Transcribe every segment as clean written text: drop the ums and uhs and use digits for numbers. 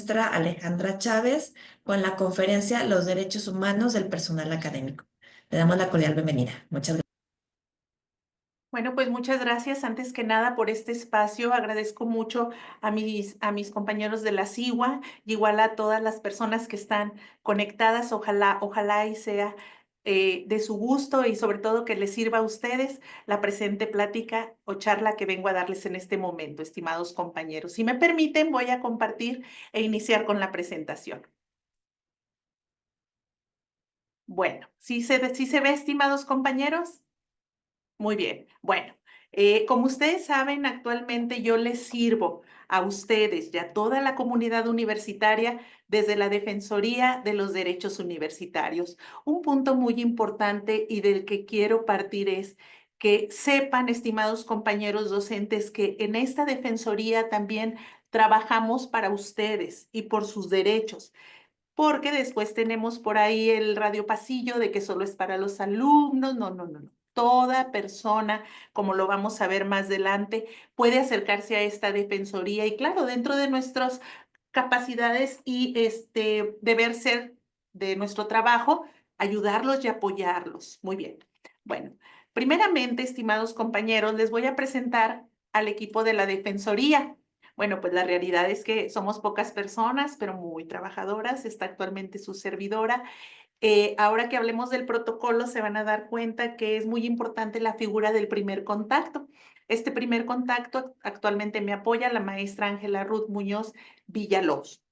maestra Alejandra Chávez con la conferencia Los Derechos Humanos del Personal Académico. Le damos la cordial bienvenida. Muchas gracias. Bueno, pues muchas gracias antes que nada por este espacio. Agradezco mucho a mis compañeros de la SIGUA y igual a todas las personas que están conectadas. Ojalá y sea de su gusto y sobre todo que les sirva a ustedes la presente plática o charla que vengo a darles en este momento, estimados compañeros. Si me permiten, voy a compartir e iniciar con la presentación. Bueno, ¿sí se ve, estimados compañeros? Muy bien. Bueno, como ustedes saben, actualmente yo les sirvo a ustedes y a toda la comunidad universitaria desde la Defensoría de los Derechos Universitarios. Un punto muy importante y del que quiero partir es que sepan, estimados compañeros docentes, que en esta Defensoría también trabajamos para ustedes y por sus derechos. Porque después tenemos por ahí el radio pasillo de que solo es para los alumnos. No, no, no, no. Toda persona, como lo vamos a ver más adelante, puede acercarse a esta defensoría y claro, dentro de nuestras capacidades y deber ser de nuestro trabajo, ayudarlos y apoyarlos. Muy bien. Bueno, primeramente, estimados compañeros, les voy a presentar al equipo de la defensoría. Bueno, pues la realidad es que somos pocas personas, pero muy trabajadoras. Está actualmente su servidora. Ahora que hablemos del protocolo, se van a dar cuenta que es muy importante la figura del primer contacto. Este primer contacto actualmente me apoya la maestra Ángela Ruth Muñoz Villalobos.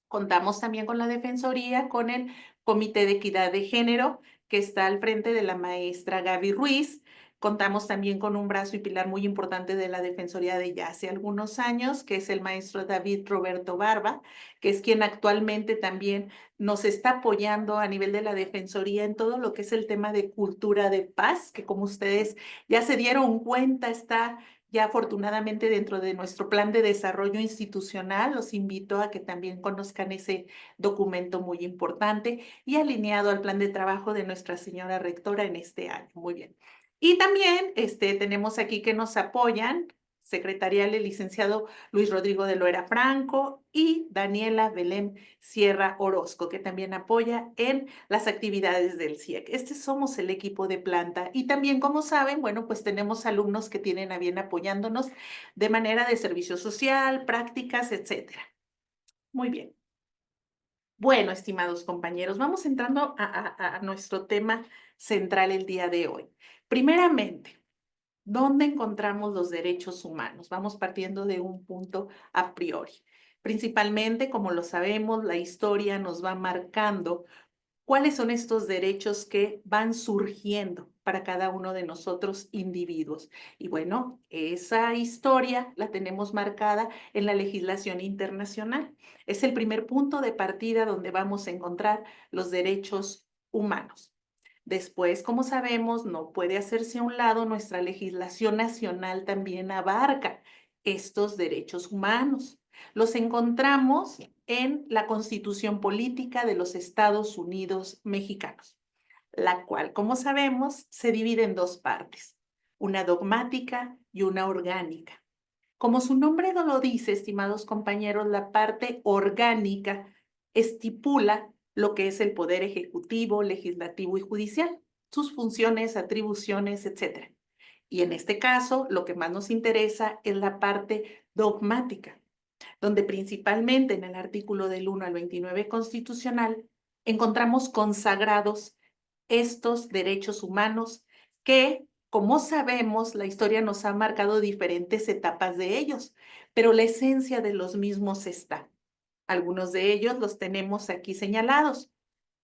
Contamos también con la Defensoría, con el Comité de Equidad de Género, que está al frente de la maestra Gaby Ruiz. Contamos también con un brazo y pilar muy importante de la Defensoría de ya hace algunos años, que es el maestro David Roberto Barba, que es quien actualmente también nos está apoyando a nivel de la Defensoría en todo lo que es el tema de cultura de paz, que como ustedes ya se dieron cuenta, está ya afortunadamente dentro de nuestro plan de desarrollo institucional. Los invito a que también conozcan ese documento muy importante y alineado al plan de trabajo de nuestra señora rectora en este año. Muy bien. Y también tenemos aquí que nos apoyan secretarial el licenciado Luis Rodrigo de Loera Franco y Daniela Belén Sierra Orozco, que también apoya en las actividades del CIEC. Somos el equipo de planta y también, como saben, bueno, pues tenemos alumnos que tienen a bien apoyándonos de manera de servicio social, prácticas, etcétera. Muy bien. Bueno, estimados compañeros, vamos entrando a nuestro tema central el día de hoy. Primeramente, ¿dónde encontramos los derechos humanos? Vamos partiendo de un punto a priori. Principalmente, como lo sabemos, la historia nos va marcando cuáles son estos derechos que van surgiendo para cada uno de nosotros individuos. Y bueno, esa historia la tenemos marcada en la legislación internacional. Es el primer punto de partida donde vamos a encontrar los derechos humanos. Después, como sabemos, no puede hacerse a un lado, nuestra legislación nacional también abarca estos derechos humanos. Los encontramos en la Constitución Política de los Estados Unidos Mexicanos, la cual, como sabemos, se divide en dos partes, una dogmática y una orgánica. Como su nombre no lo dice, estimados compañeros, la parte orgánica estipula lo que es el poder ejecutivo, legislativo y judicial, sus funciones, atribuciones, etc. Y en este caso, lo que más nos interesa es la parte dogmática, donde principalmente en el artículo del 1 al 29 constitucional encontramos consagrados estos derechos humanos que, como sabemos, la historia nos ha marcado diferentes etapas de ellos, pero la esencia de los mismos está. Algunos de ellos los tenemos aquí señalados: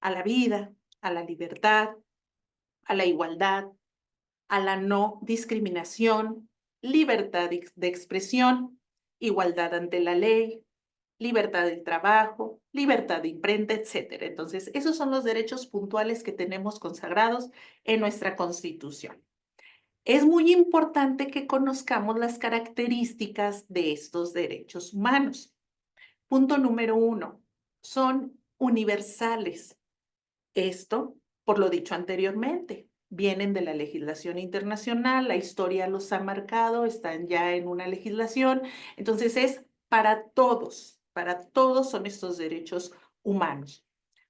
a la vida, a la libertad, a la igualdad, a la no discriminación, libertad de expresión, igualdad ante la ley, libertad del trabajo, libertad de imprenta, etcétera. Entonces, esos son los derechos puntuales que tenemos consagrados en nuestra Constitución. Es muy importante que conozcamos las características de estos derechos humanos. Punto número 1, son universales. Esto, por lo dicho anteriormente, vienen de la legislación internacional, la historia los ha marcado, están ya en una legislación, entonces es para todos, Para todos son estos derechos humanos.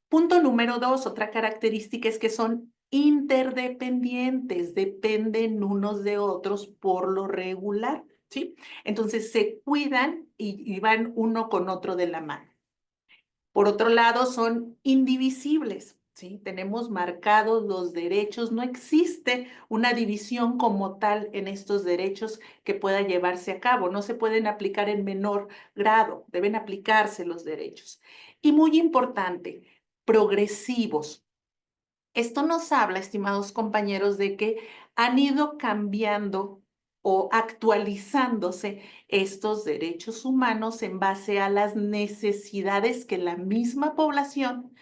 Punto número 2, otra característica es que son interdependientes, dependen unos de otros por lo regular, ¿sí? Entonces se cuidan y van uno con otro de la mano. Por otro lado, son indivisibles, ¿sí? Tenemos marcados los derechos, no existe una división como tal en estos derechos que pueda llevarse a cabo, no se pueden aplicar en menor grado, deben aplicarse los derechos. Y muy importante, progresivos. Esto nos habla, estimados compañeros, de que han ido cambiando o actualizándose estos derechos humanos en base a las necesidades que la misma población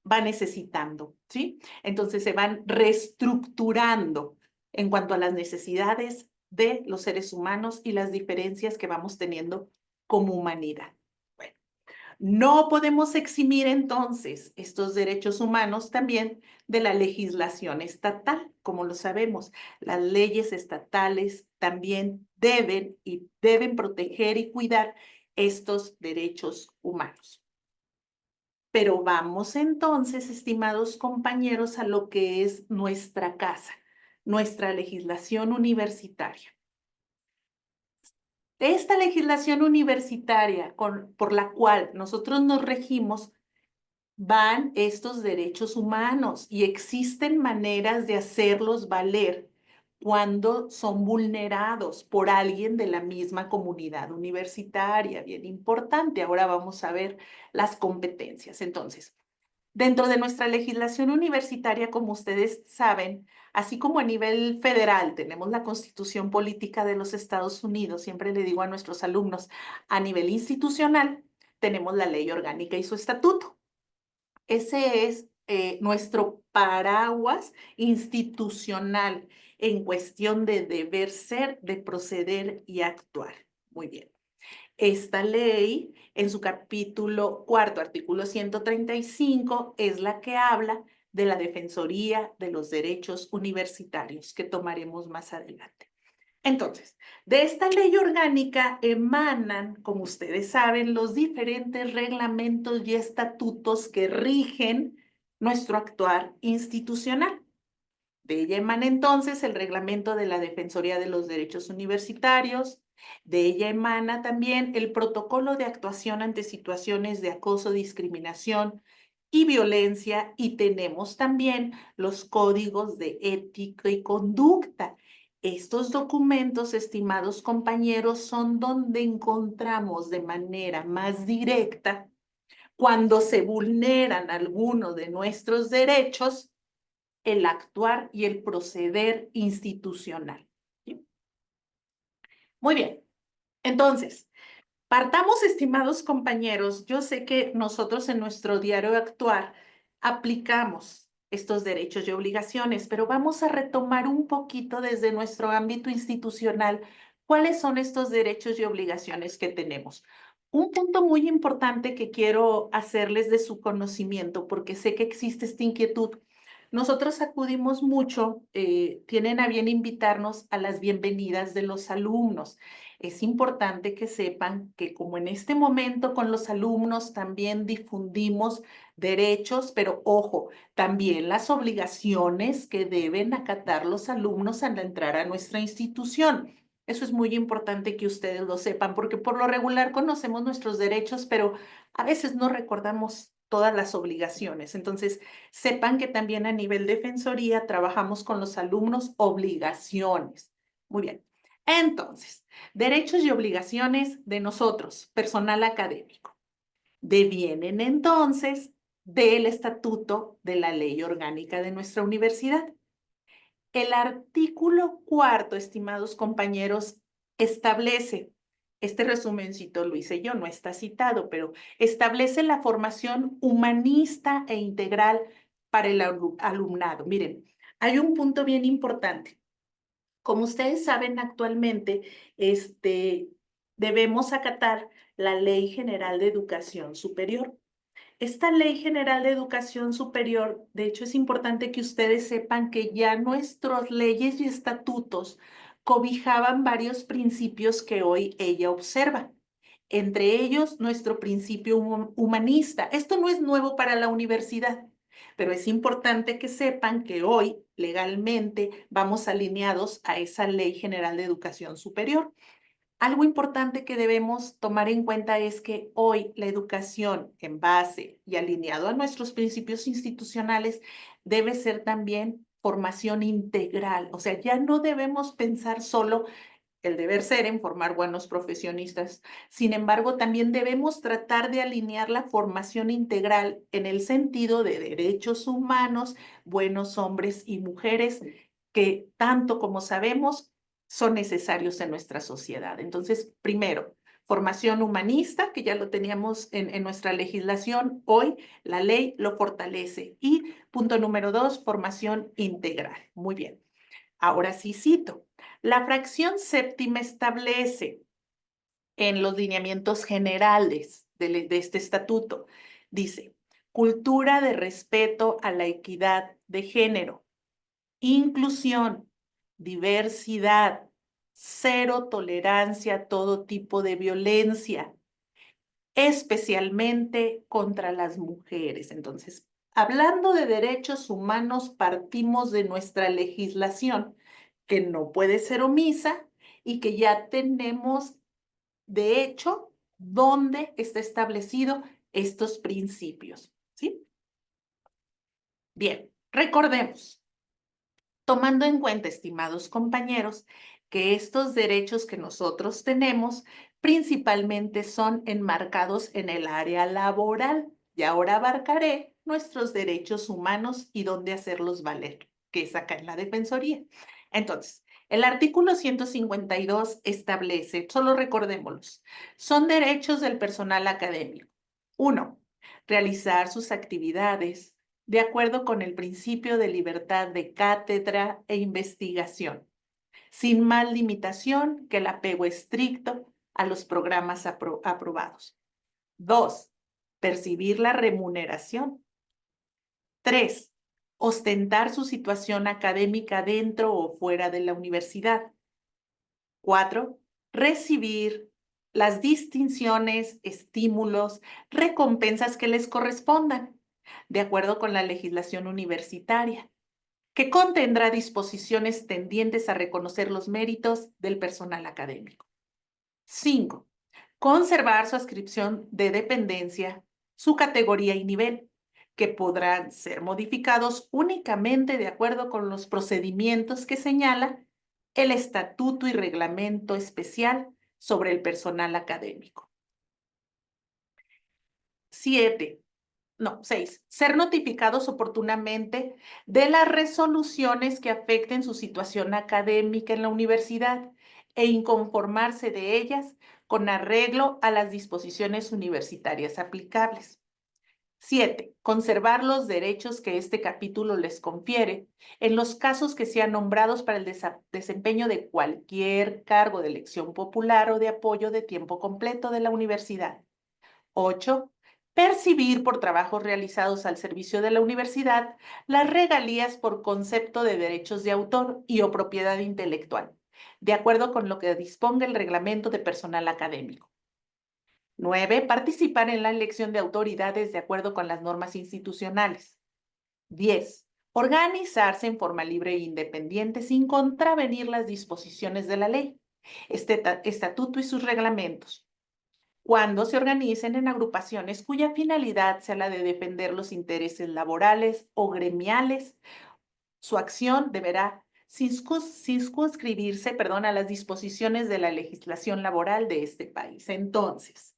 va necesitando, ¿sí? Entonces se van reestructurando en cuanto a las necesidades de los seres humanos y las diferencias que vamos teniendo como humanidad. Bueno, no podemos eximir entonces estos derechos humanos también de la legislación estatal, como lo sabemos. Las leyes estatales también deben proteger y cuidar estos derechos humanos. Pero vamos entonces, estimados compañeros, a lo que es nuestra casa, nuestra legislación universitaria. Esta legislación universitaria por la cual nosotros nos regimos van estos derechos humanos y existen maneras de hacerlos valer cuando son vulnerados por alguien de la misma comunidad universitaria. Bien importante. Ahora vamos a ver las competencias. Entonces, dentro de nuestra legislación universitaria, como ustedes saben, así como a nivel federal tenemos la Constitución Política de los Estados Unidos, siempre le digo a nuestros alumnos, a nivel institucional tenemos la Ley Orgánica y su estatuto. Ese es nuestro paraguas institucional en cuestión de deber ser, de proceder y actuar. Muy bien. Esta ley, en su capítulo cuarto, artículo 135, es la que habla de la Defensoría de los Derechos Universitarios, que tomaremos más adelante. Entonces, de esta ley orgánica emanan, como ustedes saben, los diferentes reglamentos y estatutos que rigen nuestro actuar institucional. De ella emana entonces el reglamento de la Defensoría de los Derechos Universitarios. De ella emana también el protocolo de actuación ante situaciones de acoso, discriminación y violencia. Y tenemos también los códigos de ética y conducta. Estos documentos, estimados compañeros, son donde encontramos de manera más directa cuando se vulneran algunos de nuestros derechos, el actuar y el proceder institucional. ¿Sí? Muy bien. Entonces, partamos, estimados compañeros. Yo sé que nosotros en nuestro diario de actuar aplicamos estos derechos y obligaciones, pero vamos a retomar un poquito desde nuestro ámbito institucional cuáles son estos derechos y obligaciones que tenemos. Un punto muy importante que quiero hacerles de su conocimiento, porque sé que existe esta inquietud. Nosotros acudimos mucho, tienen a bien invitarnos a las bienvenidas de los alumnos. Es importante que sepan que como en este momento con los alumnos también difundimos derechos, pero ojo, también las obligaciones que deben acatar los alumnos al entrar a nuestra institución. Eso es muy importante que ustedes lo sepan, porque por lo regular conocemos nuestros derechos, pero a veces no recordamos todas las obligaciones. Entonces, sepan que también a nivel defensoría trabajamos con los alumnos obligaciones. Muy bien. Entonces, derechos y obligaciones de nosotros, personal académico, devienen entonces del estatuto de la ley orgánica de nuestra universidad. El artículo cuarto, estimados compañeros, establece, este resumencito lo hice yo, no está citado, pero establece la formación humanista e integral para el alumnado. Miren, hay un punto bien importante. Como ustedes saben, actualmente debemos acatar la Ley General de Educación Superior. Esta Ley General de Educación Superior, de hecho, es importante que ustedes sepan que ya nuestras leyes y estatutos cobijaban varios principios que hoy ella observa. entre ellos nuestro principio humanista. Esto no es nuevo para la universidad, pero es importante que sepan que hoy legalmente vamos alineados a esa Ley General de Educación Superior. Algo importante que debemos tomar en cuenta es que hoy la educación en base y alineado a nuestros principios institucionales debe ser también formación integral. O sea, ya no debemos pensar solo el deber ser en formar buenos profesionistas. Sin embargo, también debemos tratar de alinear la formación integral en el sentido de derechos humanos, buenos hombres y mujeres, que tanto como sabemos son necesarios en nuestra sociedad. Entonces, primero, formación humanista, que ya lo teníamos en nuestra legislación, hoy la ley lo fortalece. Y punto número 2, formación integral. Muy bien. Ahora sí cito. La fracción séptima establece en los lineamientos generales de este estatuto, dice, cultura de respeto a la equidad de género, inclusión, diversidad, cero tolerancia a todo tipo de violencia, especialmente contra las mujeres. Entonces, hablando de derechos humanos, partimos de nuestra legislación, que no puede ser omisa y que ya tenemos, de hecho, dónde está establecido estos principios, ¿sí? Bien, recordemos, tomando en cuenta, estimados compañeros, que estos derechos que nosotros tenemos principalmente son enmarcados en el área laboral. Y ahora abarcaré nuestros derechos humanos y dónde hacerlos valer, que es acá en la Defensoría. Entonces, el artículo 152 establece, solo recordémoslos, son derechos del personal académico. 1. Realizar sus actividades de acuerdo con el principio de libertad de cátedra e investigación, sin más limitación que el apego estricto a los programas aprobados. 2. Percibir la remuneración. 3. Ostentar su situación académica dentro o fuera de la universidad. 4. Recibir las distinciones, estímulos, recompensas que les correspondan, de acuerdo con la legislación universitaria, que contendrá disposiciones tendientes a reconocer los méritos del personal académico. 5. Conservar su adscripción de dependencia, su categoría y nivel, que podrán ser modificados únicamente de acuerdo con los procedimientos que señala el Estatuto y Reglamento Especial sobre el Personal Académico. 6. Ser notificados oportunamente de las resoluciones que afecten su situación académica en la universidad e inconformarse de ellas con arreglo a las disposiciones universitarias aplicables. 7. Conservar los derechos que este capítulo les confiere en los casos que sean nombrados para el desempeño de cualquier cargo de elección popular o de apoyo de tiempo completo de la universidad. 8. Percibir por trabajos realizados al servicio de la universidad las regalías por concepto de derechos de autor y o propiedad intelectual, de acuerdo con lo que disponga el reglamento de personal académico. 9. Participar en la elección de autoridades de acuerdo con las normas institucionales. 10. Organizarse en forma libre e independiente sin contravenir las disposiciones de la ley, estatuto y sus reglamentos, cuando se organicen en agrupaciones cuya finalidad sea la de defender los intereses laborales o gremiales. Su acción deberá circunscribirse, a las disposiciones de la legislación laboral de este país. Entonces,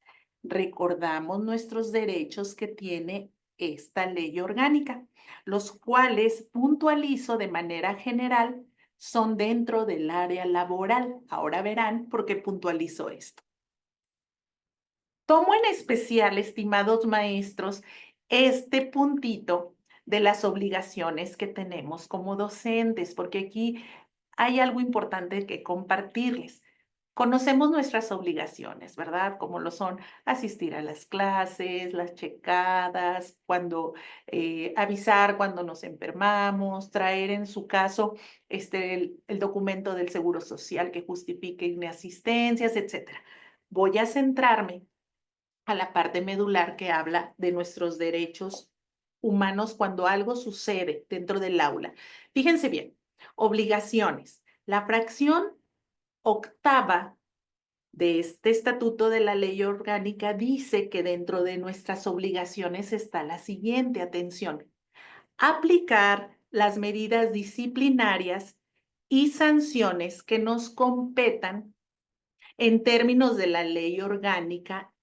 recordamos nuestros derechos que tiene esta ley orgánica, los cuales puntualizo de manera general son dentro del área laboral. Ahora verán por qué puntualizo esto. Tomo en especial, estimados maestros, este puntito de las obligaciones que tenemos como docentes, porque aquí hay algo importante que compartirles. Conocemos nuestras obligaciones, ¿verdad? Como lo son asistir a las clases, las checadas, avisar cuando nos enfermamos, traer en su caso el documento del Seguro Social que justifique inasistencias, etcétera. voy a centrarme a la parte medular que habla de nuestros derechos humanos cuando algo sucede dentro del aula. Fíjense bien, obligaciones. La fracción octava de este estatuto de la ley orgánica dice que dentro de nuestras obligaciones está la siguiente, atención, aplicar las medidas disciplinarias y sanciones que nos competan en términos de la ley orgánica,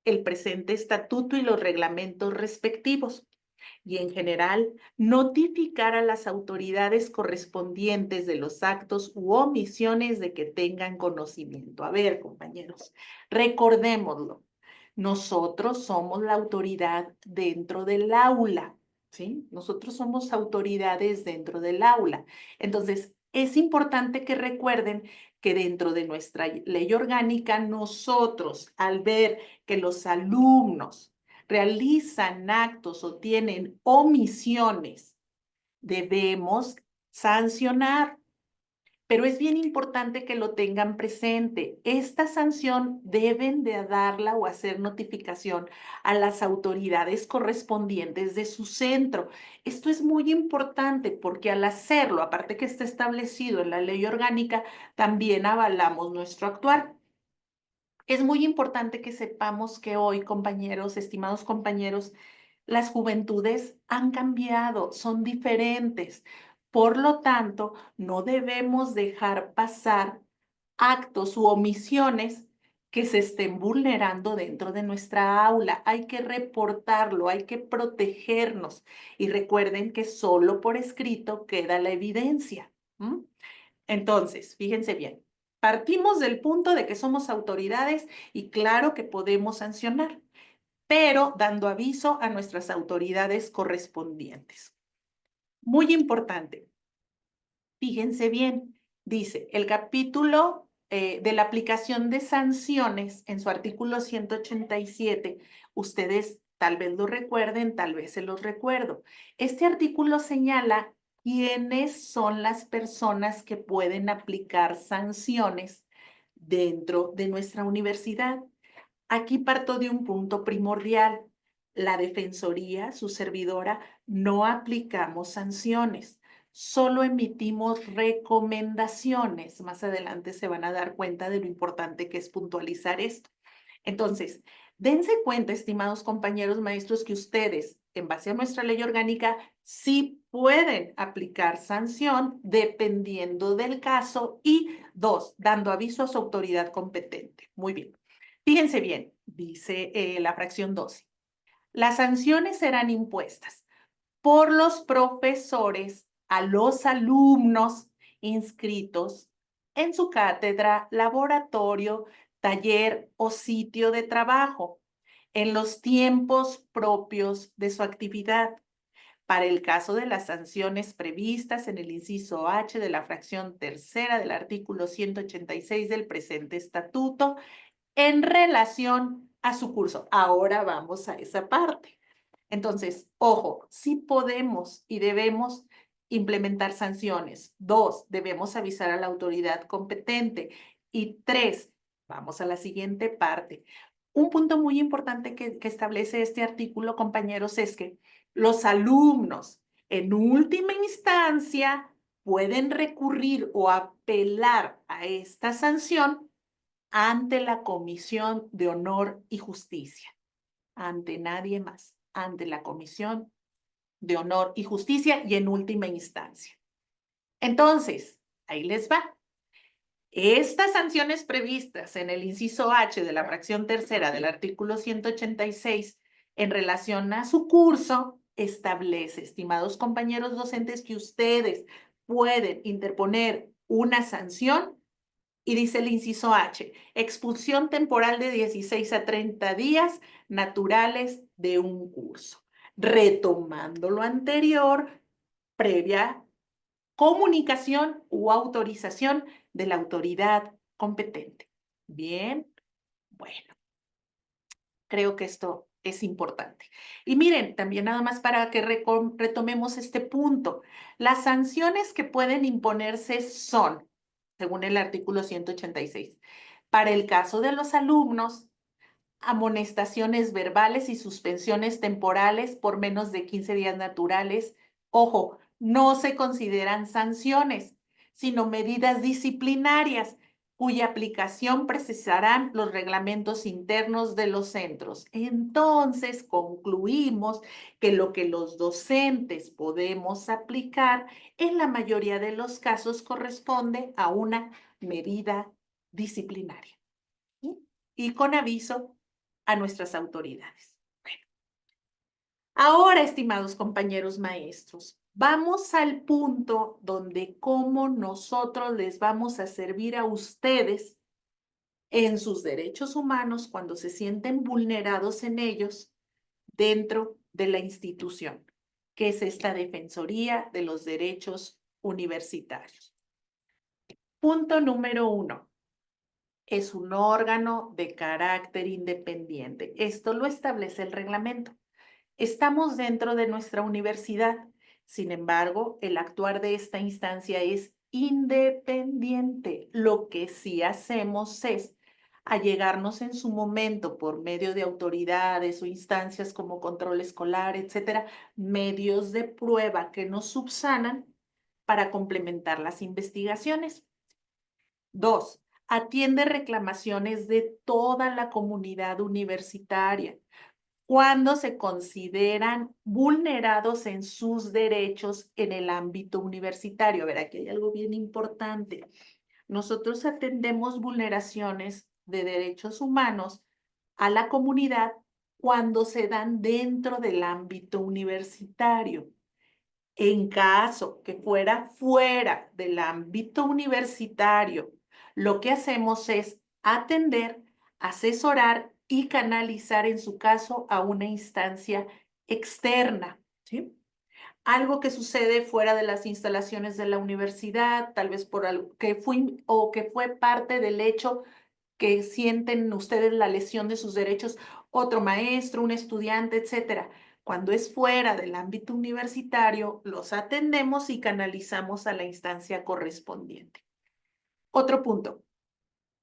el presente estatuto y los reglamentos respectivos. Y en general, notificar a las autoridades correspondientes de los actos u omisiones de que tengan conocimiento. A ver, compañeros, recordémoslo. Nosotros somos la autoridad dentro del aula, ¿sí? Nosotros somos autoridades dentro del aula. Entonces, es importante que recuerden que dentro de nuestra ley orgánica, nosotros, al ver que los alumnos realizan actos o tienen omisiones, debemos sancionar. Pero es bien importante que lo tengan presente. Esta sanción deben de darla o hacer notificación a las autoridades correspondientes de su centro. Esto es muy importante porque al hacerlo, aparte que está establecido en la ley orgánica, también avalamos nuestro actuar. Es muy importante que sepamos que hoy, compañeros, estimados compañeros, las juventudes han cambiado, son diferentes. Por lo tanto, no debemos dejar pasar actos u omisiones que se estén vulnerando dentro de nuestra aula. Hay que reportarlo, hay que protegernos. Y recuerden que solo por escrito queda la evidencia. Entonces, fíjense bien, partimos del punto de que somos autoridades y claro que podemos sancionar, pero dando aviso a nuestras autoridades correspondientes. Muy importante, fíjense bien, dice el capítulo de la aplicación de sanciones en su artículo 187, ustedes tal vez lo recuerden, tal vez se los recuerdo. Este artículo señala quiénes son las personas que pueden aplicar sanciones dentro de nuestra universidad. Aquí parto de un punto primordial. La Defensoría, su servidora, no aplicamos sanciones, solo emitimos recomendaciones. Más adelante se van a dar cuenta de lo importante que es puntualizar esto. Entonces, dense cuenta, estimados compañeros maestros, que ustedes, en base a nuestra ley orgánica, sí pueden aplicar sanción dependiendo del caso y dos, dando aviso a su autoridad competente. Muy bien. Fíjense bien, dice la fracción 12. Las sanciones serán impuestas por los profesores a los alumnos inscritos en su cátedra, laboratorio, taller o sitio de trabajo en los tiempos propios de su actividad. Para el caso de las sanciones previstas en el inciso H de la fracción tercera del artículo 186 del presente estatuto, en relación a su curso. Ahora vamos a esa parte. Entonces, ojo, sí podemos y debemos implementar sanciones. 2, debemos avisar a la autoridad competente. Y 3, vamos a la siguiente parte. Un punto muy importante que establece este artículo, compañeros, es que los alumnos, en última instancia, pueden recurrir o apelar a esta sanción ante la Comisión de Honor y Justicia, ante nadie más, ante la Comisión de Honor y Justicia y en última instancia. Entonces, ahí les va. Estas sanciones previstas en el inciso H de la fracción tercera del artículo 186 en relación a su curso establece, estimados compañeros docentes, que ustedes pueden interponer una sanción. Y dice el inciso H, expulsión temporal de 16 a 30 días naturales de un curso. Retomando lo anterior, previa comunicación u autorización de la autoridad competente. Bien, bueno, creo que esto es importante. Y miren, también nada más para que retomemos este punto, las sanciones que pueden imponerse son, según el artículo 186, Para el caso de los alumnos, amonestaciones verbales y suspensiones temporales por menos de 15 días naturales. Ojo, no se consideran sanciones, sino medidas disciplinarias cuya aplicación precisarán los reglamentos internos de los centros. Entonces, concluimos que lo que los docentes podemos aplicar en la mayoría de los casos corresponde a una medida disciplinaria. ¿Sí? Y con aviso a nuestras autoridades. Bueno, ahora, estimados compañeros maestros, vamos al punto donde cómo nosotros les vamos a servir a ustedes en sus derechos humanos cuando se sienten vulnerados en ellos dentro de la institución, que es esta Defensoría de los Derechos Universitarios. Punto número 1. Es un órgano de carácter independiente. Esto lo establece el reglamento. Estamos dentro de nuestra universidad. Sin embargo, el actuar de esta instancia es independiente. Lo que sí hacemos es allegarnos en su momento por medio de autoridades o instancias como control escolar, etcétera, medios de prueba que nos subsanan para complementar las investigaciones. 2. Atiende reclamaciones de toda la comunidad universitaria cuando se consideran vulnerados en sus derechos en el ámbito universitario. A ver, aquí hay algo bien importante. Nosotros atendemos vulneraciones de derechos humanos a la comunidad cuando se dan dentro del ámbito universitario. En caso que fuera fuera del ámbito universitario, lo que hacemos es atender, asesorar y canalizar en su caso a una instancia externa, ¿sí? Algo que sucede fuera de las instalaciones de la universidad, tal vez por algo que fue parte del hecho que sienten ustedes la lesión de sus derechos, otro maestro, un estudiante, etcétera. Cuando es fuera del ámbito universitario, los atendemos y canalizamos a la instancia correspondiente. Otro punto,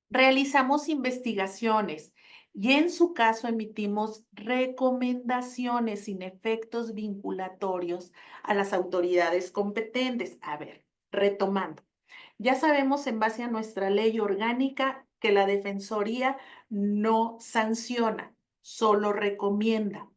realizamos investigaciones y en su caso emitimos recomendaciones sin efectos vinculatorios a las autoridades competentes. A ver, retomando. Ya sabemos en base a nuestra ley orgánica que la Defensoría no sanciona, solo recomienda,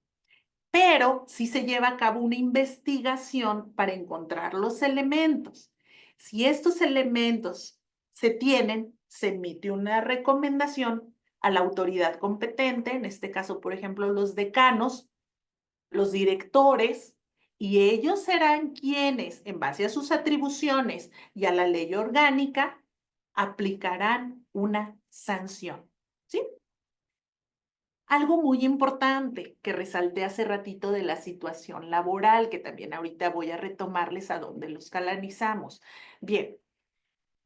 pero sí se lleva a cabo una investigación para encontrar los elementos. Si estos elementos se tienen, se emite una recomendación a la autoridad competente, en este caso, por ejemplo, los decanos, los directores, y ellos serán quienes, en base a sus atribuciones y a la ley orgánica, aplicarán una sanción. ¿Sí? Algo muy importante que resalté hace ratito de la situación laboral, que también ahorita voy a retomarles a dónde los canalizamos. Bien,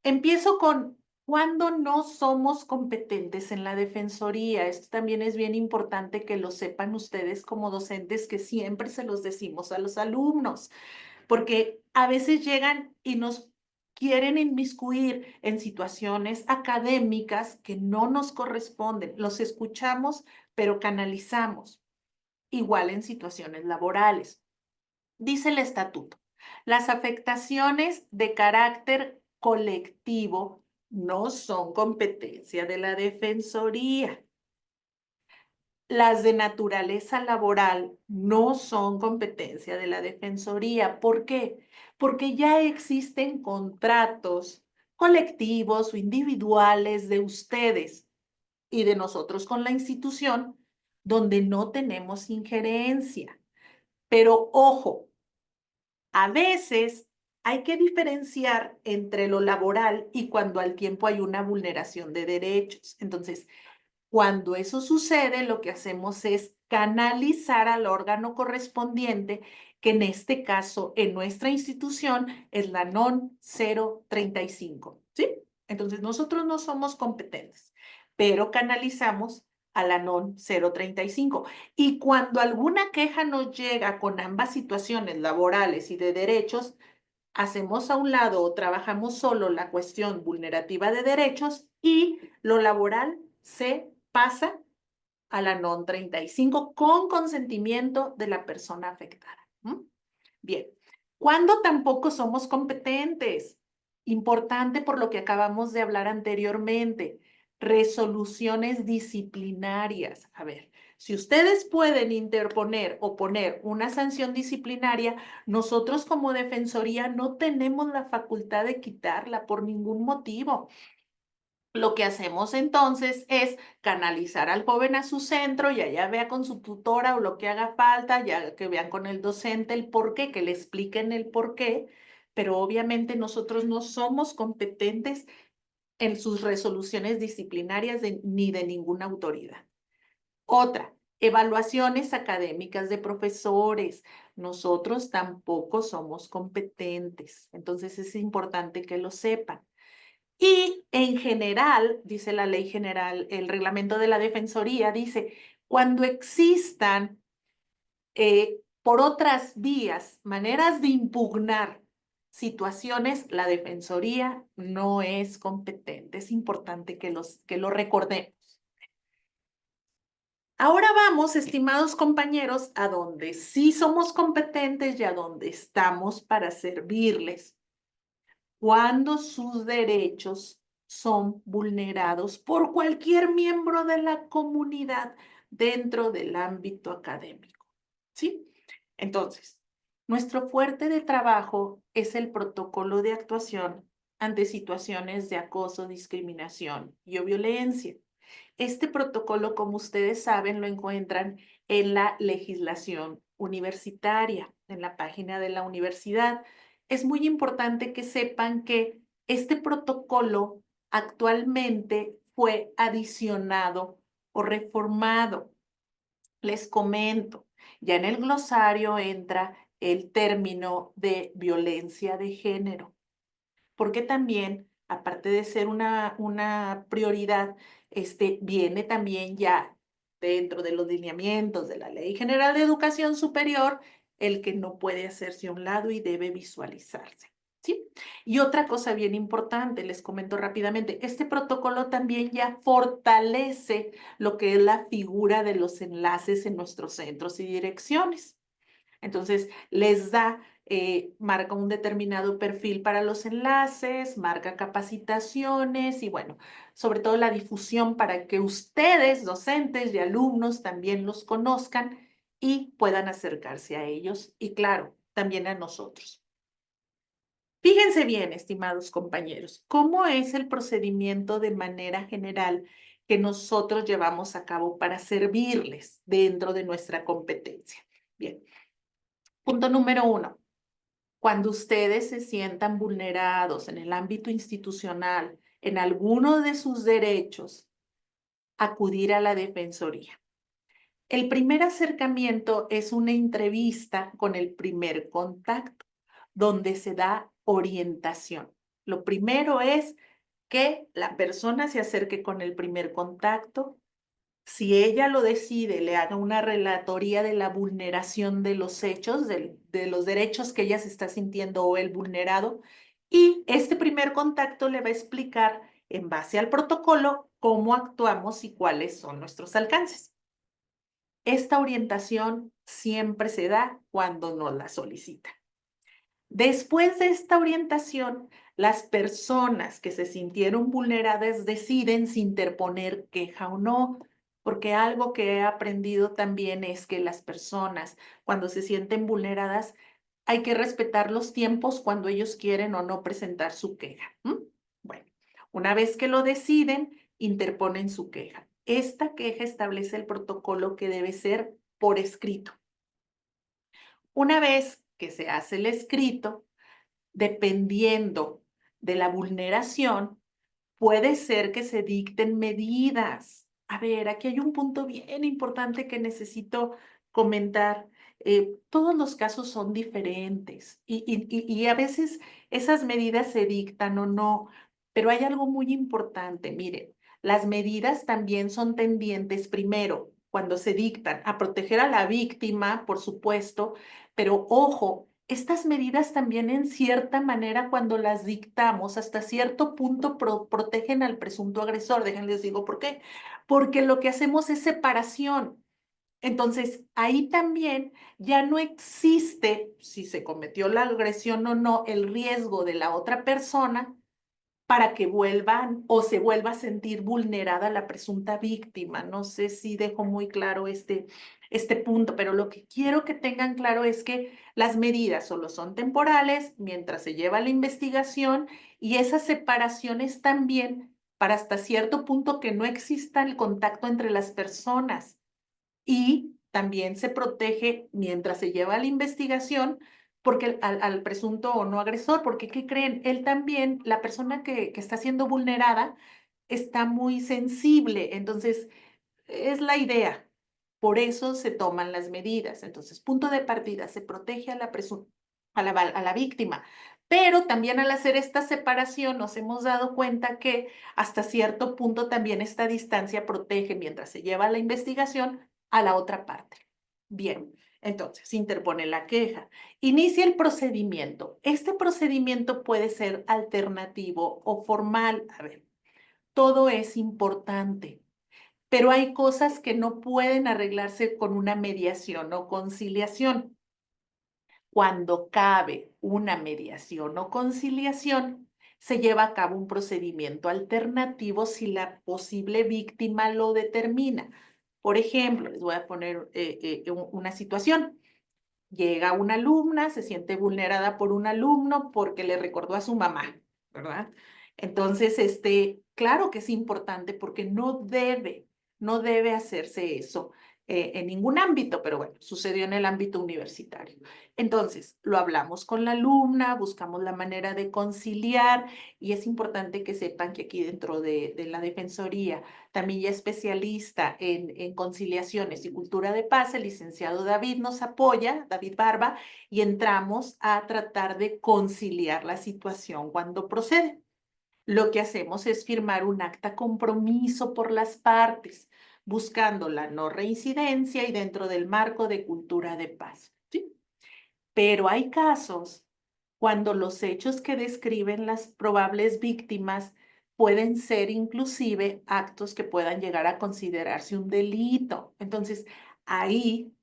empiezo con cuando no somos competentes en la defensoría. Esto también es bien importante que lo sepan ustedes como docentes, que siempre se los decimos a los alumnos, porque a veces llegan y nos quieren inmiscuir en situaciones académicas que no nos corresponden. Los escuchamos, pero canalizamos. Igual en situaciones laborales. Dice el estatuto, las afectaciones de carácter colectivo no son competencia de la Defensoría. Las de naturaleza laboral no son competencia de la Defensoría. ¿Por qué? Porque ya existen contratos colectivos o individuales de ustedes y de nosotros con la institución donde no tenemos injerencia. Pero ojo, a veces hay que diferenciar entre lo laboral y cuando al tiempo hay una vulneración de derechos. Entonces, cuando eso sucede, lo que hacemos es canalizar al órgano correspondiente, que en este caso, en nuestra institución, es la NON 035, ¿sí? Entonces, nosotros no somos competentes, pero canalizamos a la NON 035. Y cuando alguna queja nos llega con ambas situaciones laborales y de derechos, hacemos a un lado o trabajamos solo la cuestión vulnerativa de derechos y lo laboral se pasa a la NON 35 con consentimiento de la persona afectada. Bien, ¿cuándo tampoco somos competentes? Importante por lo que acabamos de hablar anteriormente, resoluciones disciplinarias. A ver, si ustedes pueden interponer o poner una sanción disciplinaria, nosotros como defensoría no tenemos la facultad de quitarla por ningún motivo. Lo que hacemos entonces es canalizar al joven a su centro y allá vea con su tutora o lo que haga falta, ya que vean con el docente el por qué, que le expliquen el por qué, pero obviamente nosotros no somos competentes en sus resoluciones disciplinarias ni de ninguna autoridad. Otra, evaluaciones académicas de profesores. Nosotros tampoco somos competentes, entonces es importante que lo sepan. Y en general, dice la ley general, el reglamento de la Defensoría dice, cuando existan por otras vías, maneras de impugnar situaciones, la Defensoría no es competente. Es importante que lo recordemos. Ahora vamos, estimados compañeros, a donde sí somos competentes y a donde estamos para servirles cuando sus derechos son vulnerados por cualquier miembro de la comunidad dentro del ámbito académico. ¿Sí? Entonces, nuestro fuerte de trabajo es el protocolo de actuación ante situaciones de acoso, discriminación y o violencia. Este protocolo, como ustedes saben, lo encuentran en la legislación universitaria, en la página de la universidad. Es muy importante que sepan que este protocolo actualmente fue adicionado o reformado. Les comento, ya en el glosario entra el término de violencia de género, porque también, aparte de ser una prioridad, viene también ya dentro de los lineamientos de la Ley General de Educación Superior, el que no puede hacerse a un lado y debe visualizarse. ¿Sí? Y otra cosa bien importante, les comento rápidamente, este protocolo también ya fortalece lo que es la figura de los enlaces en nuestros centros y direcciones. Entonces, les da, marca un determinado perfil para los enlaces, marca capacitaciones y bueno, sobre todo la difusión para que ustedes, docentes y alumnos, también los conozcan y puedan acercarse a ellos y claro, también a nosotros. Fíjense bien, estimados compañeros, cómo es el procedimiento de manera general que nosotros llevamos a cabo para servirles dentro de nuestra competencia. Bien. Punto número 1. Cuando ustedes se sientan vulnerados en el ámbito institucional, en alguno de sus derechos, acudir a la Defensoría. El primer acercamiento es una entrevista con el primer contacto, donde se da orientación. Lo primero es que la persona se acerque con el primer contacto, si ella lo decide, le haga una relatoría de la vulneración de los hechos, de los derechos que ella se está sintiendo o el vulnerado, y este primer contacto le va a explicar en base al protocolo cómo actuamos y cuáles son nuestros alcances. Esta orientación siempre se da cuando nos la solicita. Después de esta orientación, las personas que se sintieron vulneradas deciden si interponer queja o no, porque algo que he aprendido también es que las personas, cuando se sienten vulneradas, hay que respetar los tiempos cuando ellos quieren o no presentar su queja. Bueno, una vez que lo deciden, interponen su queja. Esta queja establece el protocolo que debe ser por escrito. Una vez que se hace el escrito, dependiendo de la vulneración, puede ser que se dicten medidas. A ver, aquí hay un punto bien importante que necesito comentar. Todos los casos son diferentes y a veces esas medidas se dictan o no, pero hay algo muy importante. Miren, las medidas también son tendientes, primero, cuando se dictan, a proteger a la víctima, por supuesto, pero ojo, estas medidas también en cierta manera cuando las dictamos hasta cierto punto protegen al presunto agresor. Déjenles digo por qué. Porque lo que hacemos es separación. Entonces, ahí también ya no existe, si se cometió la agresión o no, el riesgo de la otra persona para que vuelvan o se vuelva a sentir vulnerada la presunta víctima. No sé si dejo muy claro este punto, pero lo que quiero que tengan claro es que las medidas solo son temporales mientras se lleva la investigación y esas separaciones también para hasta cierto punto que no exista el contacto entre las personas. Y también se protege mientras se lleva la investigación porque al presunto o no agresor, porque ¿qué creen? Él también, la persona que está siendo vulnerada, está muy sensible, entonces es la idea. Por eso se toman las medidas. Entonces, punto de partida, se protege a la víctima. Pero también al hacer esta separación nos hemos dado cuenta que hasta cierto punto también esta distancia protege mientras se lleva la investigación a la otra parte. Bien, entonces se interpone la queja. Inicia el procedimiento. Este procedimiento puede ser alternativo o formal. A ver, todo es importante, pero hay cosas que no pueden arreglarse con una mediación o conciliación. Cuando cabe una mediación o conciliación, se lleva a cabo un procedimiento alternativo si la posible víctima lo determina. Por ejemplo, les voy a poner una situación. Llega una alumna, se siente vulnerada por un alumno porque le recordó a su mamá, ¿verdad? Entonces, claro que es importante porque no debe hacerse eso en ningún ámbito, pero bueno, sucedió en el ámbito universitario. Entonces, lo hablamos con la alumna, buscamos la manera de conciliar y es importante que sepan que aquí dentro de la Defensoría, también ya especialista en conciliaciones y cultura de paz, el licenciado David nos apoya, David Barba, y entramos a tratar de conciliar la situación cuando procede. Lo que hacemos es firmar un acta compromiso por las partes, buscando la no reincidencia y dentro del marco de cultura de paz. ¿Sí? Pero hay casos cuando los hechos que describen las probables víctimas pueden ser inclusive actos que puedan llegar a considerarse un delito. Entonces, ahí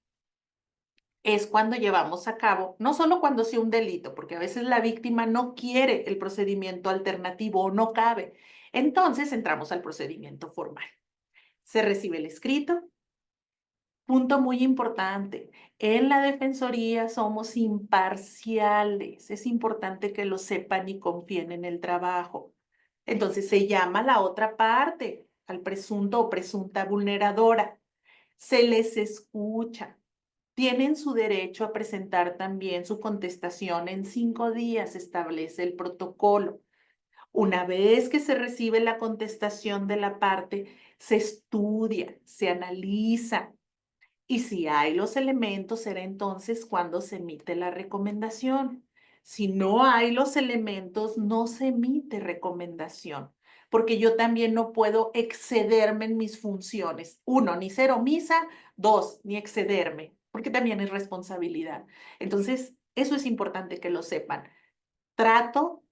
es cuando llevamos a cabo, no solo cuando sea un delito, porque a veces la víctima no quiere el procedimiento alternativo o no cabe. Entonces entramos al procedimiento formal. Se recibe el escrito. Punto muy importante. En la Defensoría somos imparciales. Es importante que lo sepan y confíen en el trabajo. Entonces se llama a la otra parte, al presunto o presunta vulneradora. Se les escucha. Tienen su derecho a presentar también su contestación en 5 días, establece el protocolo. Una vez que se recibe la contestación de la parte, se estudia, se analiza y si hay los elementos, será entonces cuando se emite la recomendación. Si no hay los elementos, no se emite recomendación, porque yo también no puedo excederme en mis funciones. Uno, ni ser omisa. Dos, ni excederme, porque también es responsabilidad. Entonces, eso es importante que lo sepan.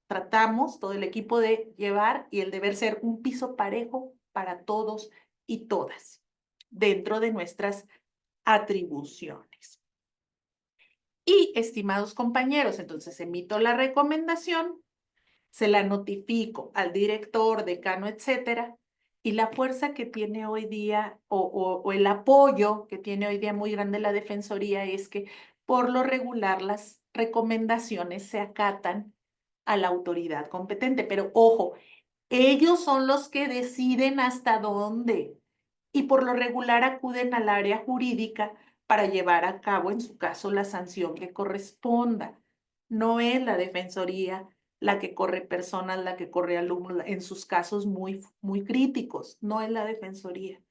Tratamos todo el equipo de llevar y el deber ser un piso parejo para todos y todas dentro de nuestras atribuciones. Y, estimados compañeros, entonces emito la recomendación, se la notifico al director, decano, etcétera, y la fuerza que tiene hoy día o el apoyo que tiene hoy día muy grande la Defensoría es que por lo regular las recomendaciones se acatan a la autoridad competente, pero ojo, ellos son los que deciden hasta dónde y por lo regular acuden al área jurídica para llevar a cabo, en su caso, la sanción que corresponda. No es la Defensoría la que corre personas, la que corre alumnos, en sus casos muy, muy críticos, no es la Defensoría.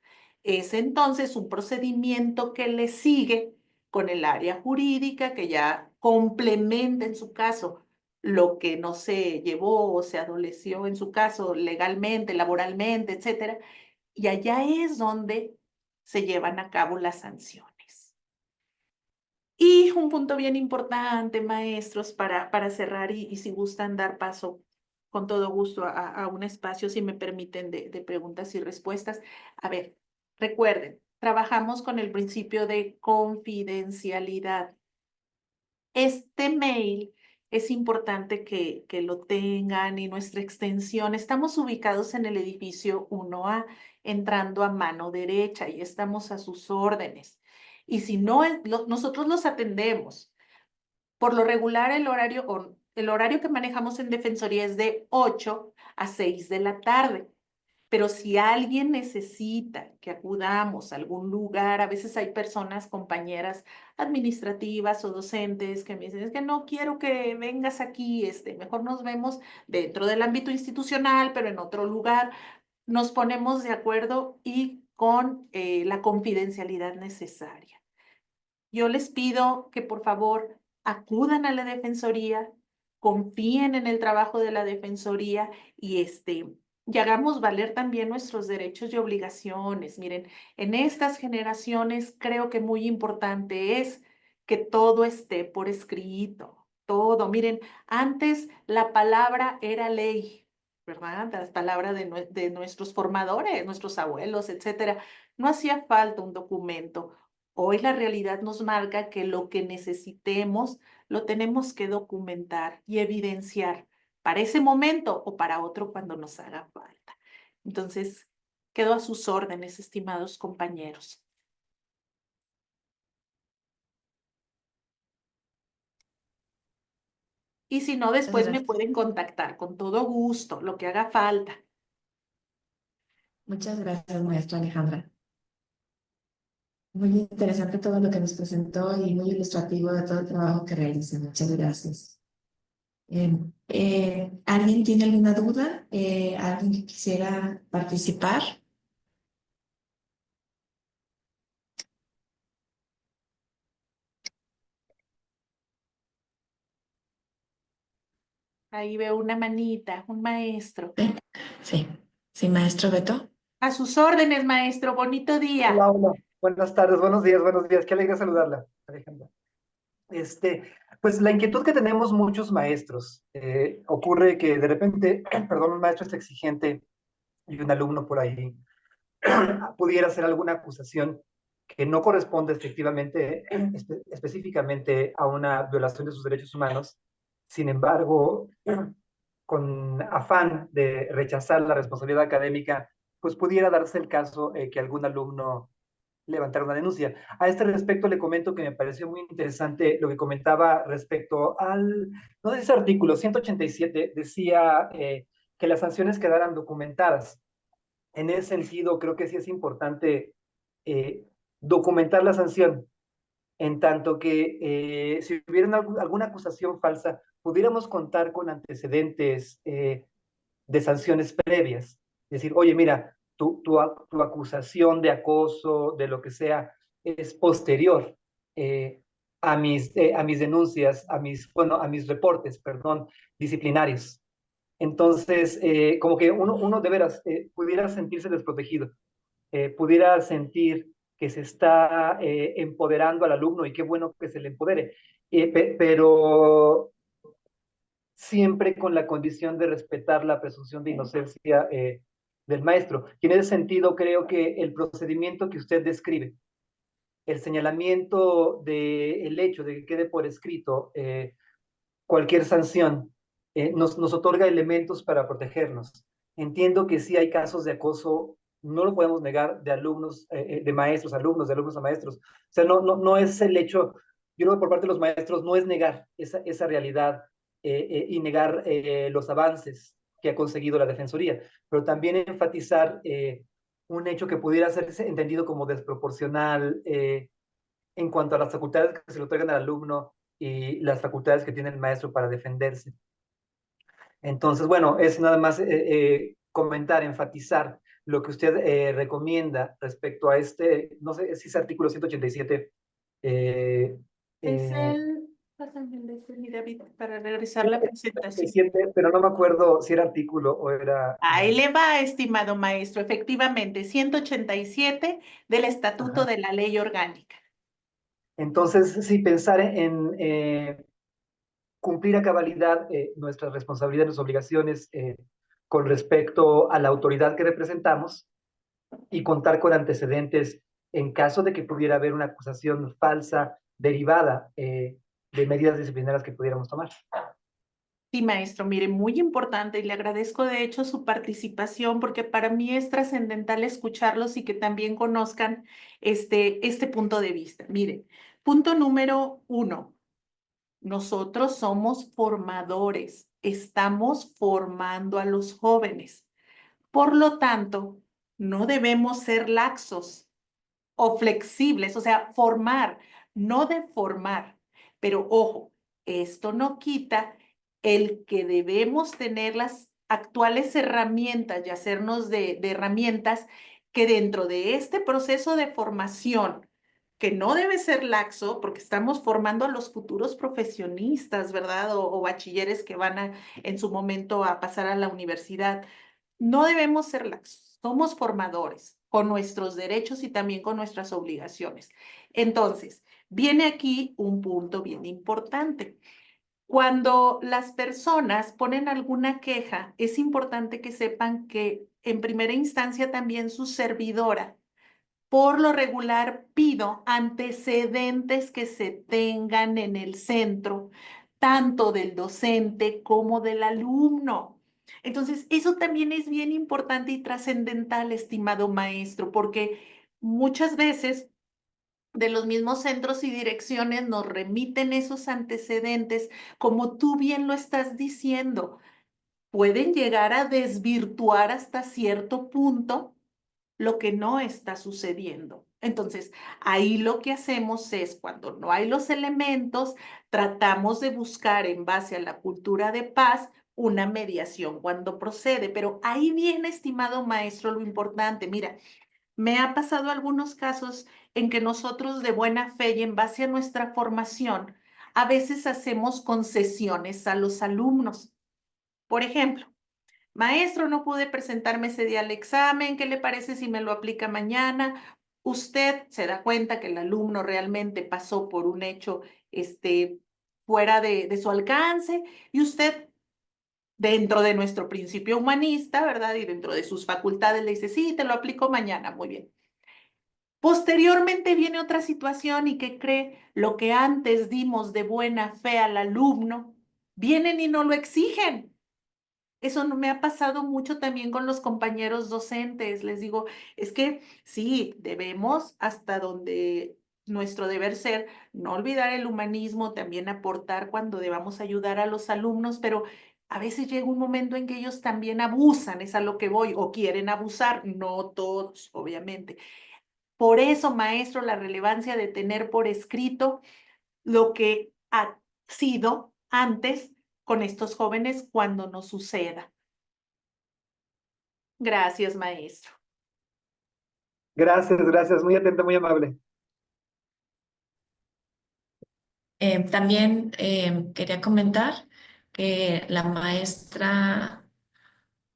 Es entonces un procedimiento que le sigue con el área jurídica que ya complementa en su caso lo que no se llevó o se adoleció en su caso legalmente, laboralmente, etcétera, y allá es donde se llevan a cabo las sanciones. Y un punto bien importante, maestros, para cerrar y si gustan dar paso con todo gusto a un espacio, si me permiten, de preguntas y respuestas. A ver, recuerden, trabajamos con el principio de confidencialidad. Este mail es importante que lo tengan y nuestra extensión. Estamos ubicados en el edificio 1A, entrando a mano derecha y estamos a sus órdenes. Y si no, nosotros los atendemos. Por lo regular, el horario que manejamos en Defensoría es de 8 a 6 de la tarde. Pero si alguien necesita que acudamos a algún lugar, a veces hay personas, compañeras administrativas o docentes que me dicen, es que no quiero que vengas aquí, mejor nos vemos dentro del ámbito institucional, pero en otro lugar. Nos ponemos de acuerdo y con la confidencialidad necesaria. Yo les pido que por favor acudan a la Defensoría, confíen en el trabajo de la Defensoría y hagamos valer también nuestros derechos y obligaciones. Miren, en estas generaciones creo que muy importante es que todo esté por escrito, todo. Miren, antes la palabra era ley, ¿verdad? Las palabras de nuestros formadores, nuestros abuelos, etcétera. No hacía falta un documento. Hoy la realidad nos marca que lo que necesitemos lo tenemos que documentar y evidenciar para ese momento o para otro cuando nos haga falta. Entonces, quedo a sus órdenes, estimados compañeros. Y si no, Muchas después me gracias. pueden contactar con todo gusto, lo que haga falta. Muchas gracias, maestra Alejandra. Muy interesante todo lo que nos presentó y muy ilustrativo de todo el trabajo que realiza. Muchas gracias. ¿Alguien tiene alguna duda? ¿Alguien que quisiera participar? Ahí veo una manita, un maestro. Sí, sí, sí, maestro Beto. A sus órdenes, maestro. Bonito día. Hola, hola. Buenas tardes, buenos días, buenos días. Qué alegría saludarla, Alejandra. Este, pues la inquietud que tenemos muchos maestros, ocurre que de repente, perdón, un maestro es exigente y un alumno por ahí pudiera hacer alguna acusación que no corresponde efectivamente, específicamente a una violación de sus derechos humanos. Sin embargo, con afán de rechazar la responsabilidad académica, pues pudiera darse el caso que algún alumno levantar una denuncia. A este respecto le comento que me pareció muy interesante lo que comentaba respecto al, no sé, ese artículo 187 decía que las sanciones quedaran documentadas. En ese sentido, creo que sí es importante eh, documentar la sanción, en tanto que si hubiera alguna acusación falsa, pudiéramos contar con antecedentes de sanciones previas. Decir, oye, mira, tu acusación de acoso, de lo que sea, es posterior a mis denuncias, a mis reportes, perdón, disciplinarios. Entonces, como que uno de veras pudiera sentirse desprotegido, pudiera sentir que se está empoderando al alumno y qué bueno que se le empodere, pero siempre con la condición de respetar la presunción de inocencia del maestro. Y en ese sentido, creo que el procedimiento que usted describe, el señalamiento del hecho de que quede por escrito cualquier sanción, nos otorga elementos para protegernos. Entiendo que sí hay casos de acoso, no lo podemos negar, de alumnos, de maestros, alumnos, de alumnos a maestros. O sea, no es el hecho, yo creo que por parte de los maestros no es negar esa realidad y negar los avances que ha conseguido la Defensoría, pero también enfatizar un hecho que pudiera ser entendido como desproporcional en cuanto a las facultades que se le otorgan al alumno y las facultades que tiene el maestro para defenderse. Entonces, bueno, es nada más comentar, enfatizar lo que usted recomienda respecto a no sé si es artículo 187. Eh, Es eh, pásame el mi David, para regresar la presentación. 187, pero no me acuerdo si era artículo o era... Ahí le va, estimado maestro, efectivamente, 187 del Estatuto ajá. de la Ley Orgánica. Entonces, sí, pensar en cumplir a cabalidad nuestras responsabilidades, nuestras obligaciones con respecto a la autoridad que representamos y contar con antecedentes en caso de que pudiera haber una acusación falsa derivada de medidas disciplinarias que pudiéramos tomar. Sí, maestro, mire, muy importante y le agradezco de hecho su participación porque para mí es trascendental escucharlos y que también conozcan este punto de vista. Mire, punto número 1, nosotros somos formadores, estamos formando a los jóvenes. Por lo tanto, no debemos ser laxos o flexibles, o sea, formar, no deformar. Pero ojo, esto no quita el que debemos tener las actuales herramientas y hacernos de herramientas que dentro de este proceso de formación, que no debe ser laxo, porque estamos formando a los futuros profesionistas, ¿verdad? O bachilleres que van en su momento a pasar a la universidad. No debemos ser laxos, somos formadores con nuestros derechos y también con nuestras obligaciones. Entonces, viene aquí un punto bien importante. Cuando las personas ponen alguna queja, es importante que sepan que en primera instancia también su servidora, por lo regular, pido antecedentes que se tengan en el centro, tanto del docente como del alumno. Entonces, eso también es bien importante y trascendental, estimado maestro, porque muchas veces de los mismos centros y direcciones nos remiten esos antecedentes, como tú bien lo estás diciendo, pueden llegar a desvirtuar hasta cierto punto lo que no está sucediendo. Entonces, ahí lo que hacemos es, cuando no hay los elementos, tratamos de buscar en base a la cultura de paz una mediación cuando procede. Pero ahí viene, estimado maestro, lo importante. Mira, me ha pasado algunos casos en que nosotros de buena fe y en base a nuestra formación, a veces hacemos concesiones a los alumnos. Por ejemplo, maestro, no pude presentarme ese día al examen, ¿qué le parece si me lo aplica mañana? Usted se da cuenta que el alumno realmente pasó por un hecho fuera de su alcance y usted, dentro de nuestro principio humanista, ¿verdad? Y dentro de sus facultades le dice, sí, te lo aplico mañana, muy bien. Posteriormente viene otra situación y que cree lo que antes dimos de buena fe al alumno, vienen y no lo exigen. Eso no me ha pasado mucho también con los compañeros docentes. Les digo, es que sí, debemos hasta donde nuestro deber ser, no olvidar el humanismo, también aportar cuando debamos ayudar a los alumnos, pero a veces llega un momento en que ellos también abusan, es a lo que voy, o quieren abusar, no todos, obviamente. Por eso, maestro, la relevancia de tener por escrito lo que ha sido antes con estos jóvenes cuando nos suceda. Gracias, maestro. Gracias, gracias. Muy atenta, muy amable. También quería comentar que la maestra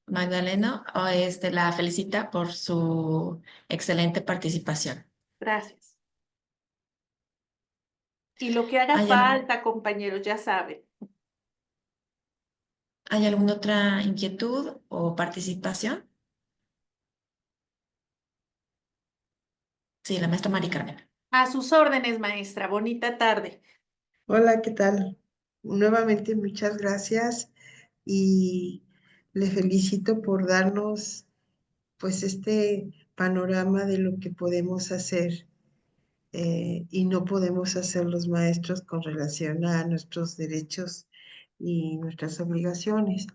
Magdalena la felicita por su excelente participación. Gracias. Y lo que haga ¿Hay, falta, compañeros, ya saben. ¿Hay alguna otra inquietud o participación? Sí, la maestra Mari Carmen. A sus órdenes, maestra. Bonita tarde. Hola, ¿qué tal? Nuevamente muchas gracias y le felicito por darnos pues este panorama de lo que podemos hacer y no podemos hacer los maestros con relación a nuestros derechos y nuestras obligaciones.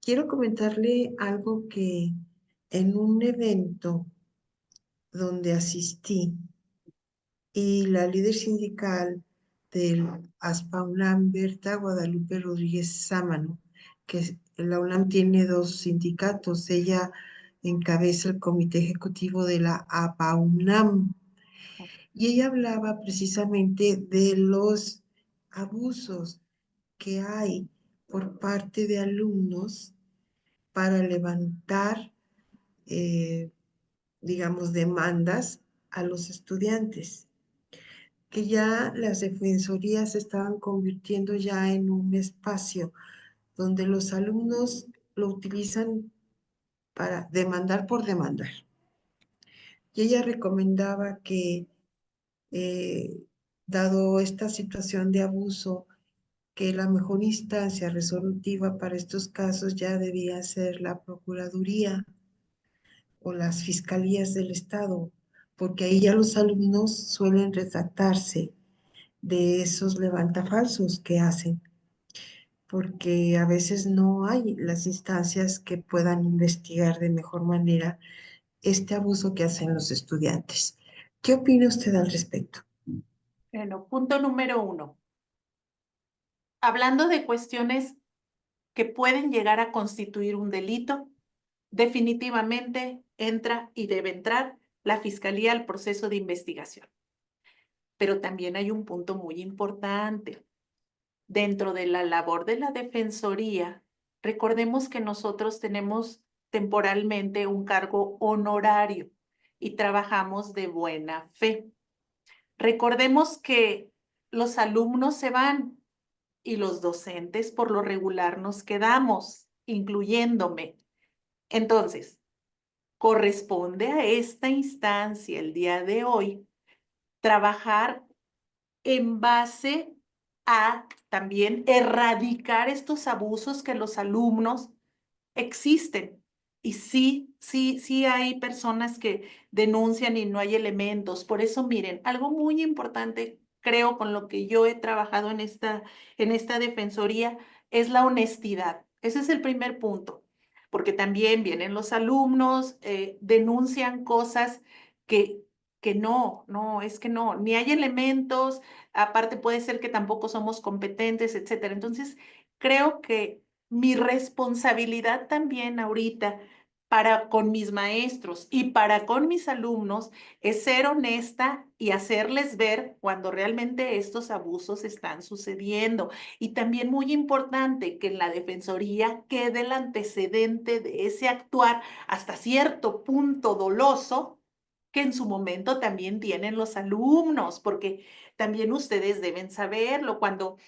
Quiero comentarle algo que en un evento donde asistí, y la líder sindical del ASPA-UNAM, Berta Guadalupe Rodríguez Sámano, que la UNAM tiene dos sindicatos, ella encabeza el comité ejecutivo de la APA-UNAM, y ella hablaba precisamente de los abusos que hay por parte de alumnos para levantar, digamos, demandas a los estudiantes. que ya las defensorías se estaban convirtiendo ya en un espacio donde los alumnos lo utilizan para demandar por demandar. Y ella recomendaba que, eh, dado esta situación de abuso, que la mejor instancia resolutiva para estos casos ya debía ser la Procuraduría o las fiscalías del Estado, porque ahí ya los alumnos suelen retractarse de esos levantafalsos que hacen, porque a veces no hay las instancias que puedan investigar de mejor manera este abuso que hacen los estudiantes. ¿Qué opina usted al respecto? Bueno, punto número 1. Hablando de cuestiones que pueden llegar a constituir un delito, definitivamente entra y debe entrar la Fiscalía al proceso de investigación. Pero también hay un punto muy importante. Dentro de la labor de la Defensoría, recordemos que nosotros tenemos temporalmente un cargo honorario y trabajamos de buena fe. Recordemos que los alumnos se van y los docentes por lo regular nos quedamos, incluyéndome. Entonces, corresponde a esta instancia el día de hoy trabajar en base a también erradicar estos abusos que los alumnos existen. Y sí hay personas que denuncian y no hay elementos. Por eso, miren, algo muy importante, creo, con lo que yo he trabajado en esta defensoría, es la honestidad. Ese es el primer punto, porque también vienen los alumnos, denuncian cosas que, es que no, ni hay elementos, aparte puede ser que tampoco somos competentes, etcétera. Entonces, creo que mi responsabilidad también ahorita para con mis maestros y para con mis alumnos es ser honesta y hacerles ver cuando realmente estos abusos están sucediendo. Y también muy importante que en la defensoría quede el antecedente de ese actuar hasta cierto punto doloso que en su momento también tienen los alumnos, porque también ustedes deben saberlo cuando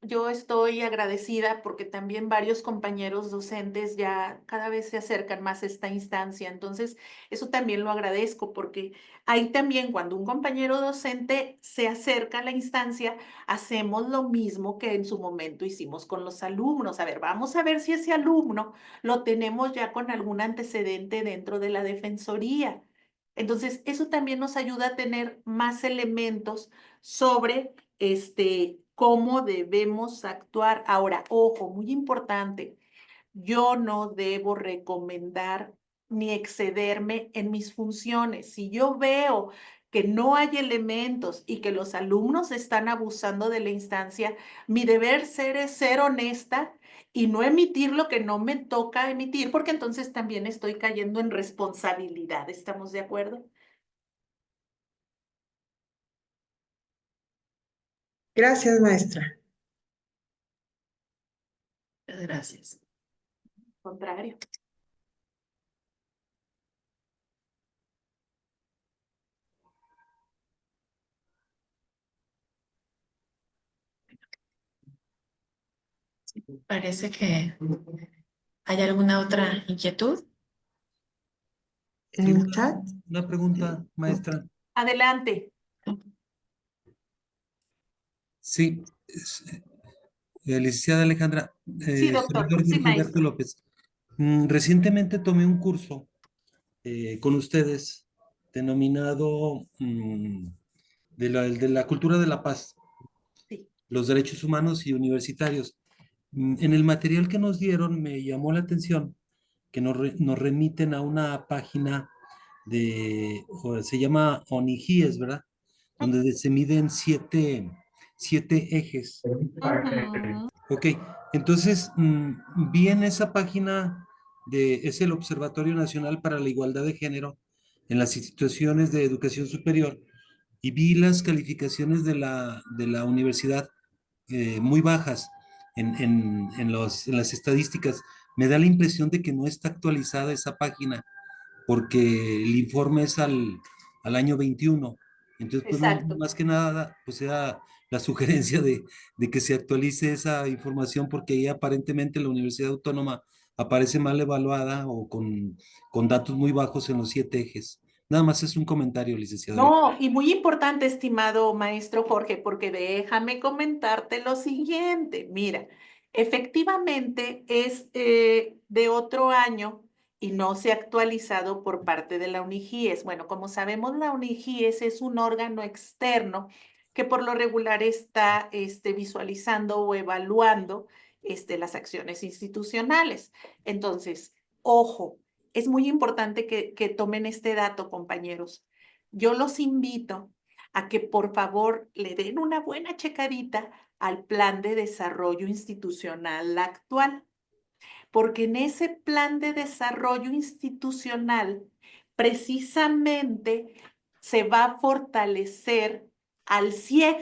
yo estoy agradecida porque también varios compañeros docentes ya cada vez se acercan más a esta instancia. Entonces, eso también lo agradezco porque ahí también cuando un compañero docente se acerca a la instancia, hacemos lo mismo que en su momento hicimos con los alumnos. A ver, vamos a ver si ese alumno lo tenemos ya con algún antecedente dentro de la defensoría. Entonces, eso también nos ayuda a tener más elementos sobre cómo debemos actuar. Ahora, ojo, muy importante, yo no debo recomendar ni excederme en mis funciones. Si yo veo que no hay elementos y que los alumnos están abusando de la instancia, mi deber ser es ser honesta y no emitir lo que no me toca emitir, porque entonces también estoy cayendo en responsabilidad. ¿Estamos de acuerdo? Gracias, maestra. Muchas gracias. Contrario. Parece que hay alguna otra inquietud. En Sí, el chat, una pregunta, maestra. Adelante. Sí, licenciada Alejandra, Sí, doctor. servidor Sí, Gilberto maestro. López. Recientemente tomé un curso con ustedes denominado de la cultura de la paz, Sí. los derechos humanos y universitarios. En el material que nos dieron me llamó la atención que nos remiten a una página se llama ONIGIES, ¿verdad? Donde se miden siete ejes. Ujú. Ok, entonces vi en esa página es el Observatorio Nacional para la Igualdad de Género en las instituciones de educación superior y vi las calificaciones de la universidad muy bajas en las estadísticas. Me da la impresión de que no está actualizada esa página porque el informe es al año 21 Entonces, pues Exacto. más que nada, pues era la sugerencia de que se actualice esa información porque ahí aparentemente la Universidad Autónoma aparece mal evaluada o con datos muy bajos en los 7 ejes. Nada más es un comentario, licenciado. No, y muy importante, estimado maestro Jorge, porque déjame comentarte lo siguiente. Mira, efectivamente es de otro año y no se ha actualizado por parte de la UNIGIES. Bueno, como sabemos, la UNIGIES es un órgano externo que por lo regular está visualizando o evaluando las acciones institucionales. Entonces, ojo, es muy importante que tomen este dato, compañeros. Yo los invito a que por favor le den una buena checadita al plan de desarrollo institucional actual, porque en ese plan de desarrollo institucional precisamente se va a fortalecer al CIEG,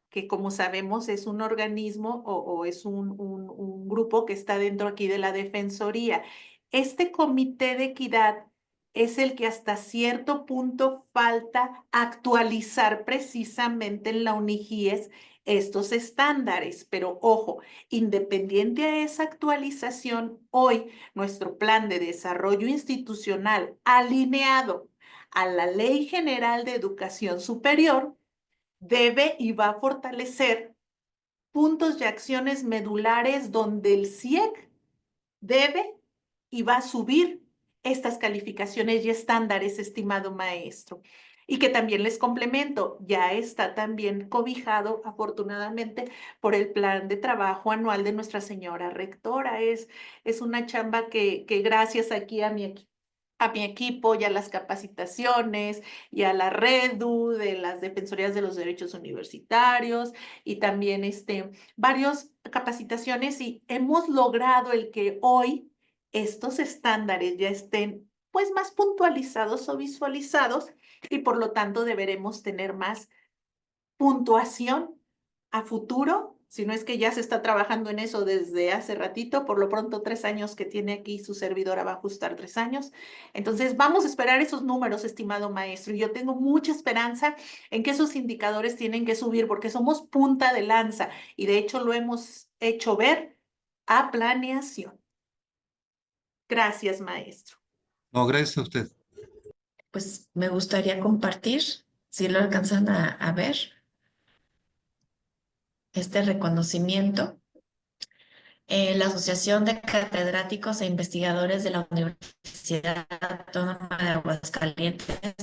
que como sabemos es un organismo o es un grupo que está dentro aquí de la Defensoría. Este comité de equidad es el que hasta cierto punto falta actualizar precisamente en la UNIGIES estos estándares. Pero ojo, independiente a esa actualización, hoy nuestro plan de desarrollo institucional alineado a la Ley General de Educación Superior debe y va a fortalecer puntos y acciones medulares donde el CIEC debe y va a subir estas calificaciones y estándares, estimado maestro. Y que también les complemento, ya está también cobijado, afortunadamente, por el plan de trabajo anual de Nuestra Señora Rectora. Es una chamba que gracias aquí a mi equipo y a las capacitaciones y a la REDU de las Defensorías de los Derechos Universitarios y también varias capacitaciones y hemos logrado el que hoy estos estándares ya estén pues más puntualizados o visualizados y por lo tanto deberemos tener más puntuación a futuro, si no es que ya se está trabajando en eso desde hace ratito, por lo pronto 3 años que tiene aquí su servidora va a ajustar 3 años. Entonces vamos a esperar esos números, estimado maestro, y yo tengo mucha esperanza en que esos indicadores tienen que subir porque somos punta de lanza y de hecho lo hemos hecho ver a planeación. Gracias, maestro. No, gracias a usted. Pues me gustaría compartir, si lo alcanzan a ver, este reconocimiento. La Asociación de Catedráticos e Investigadores de la Universidad Autónoma de Aguascalientes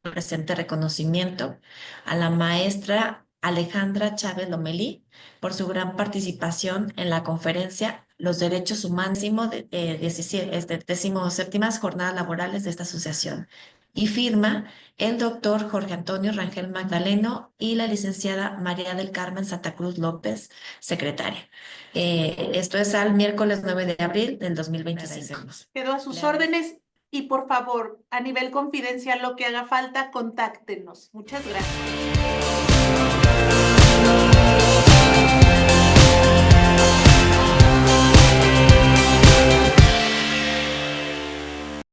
presente reconocimiento a la maestra Alejandra Chávez Lomelí por su gran participación en la conferencia Los Derechos Humanos de 17ª Jornadas Laborales de esta asociación. Y firma el doctor Jorge Antonio Rangel Magdaleno y la licenciada María del Carmen Santa Cruz López, secretaria. Esto es al miércoles 9 de abril del 2025. Quedo a sus órdenes y por favor, a nivel confidencial, lo que haga falta, contáctenos. Muchas gracias.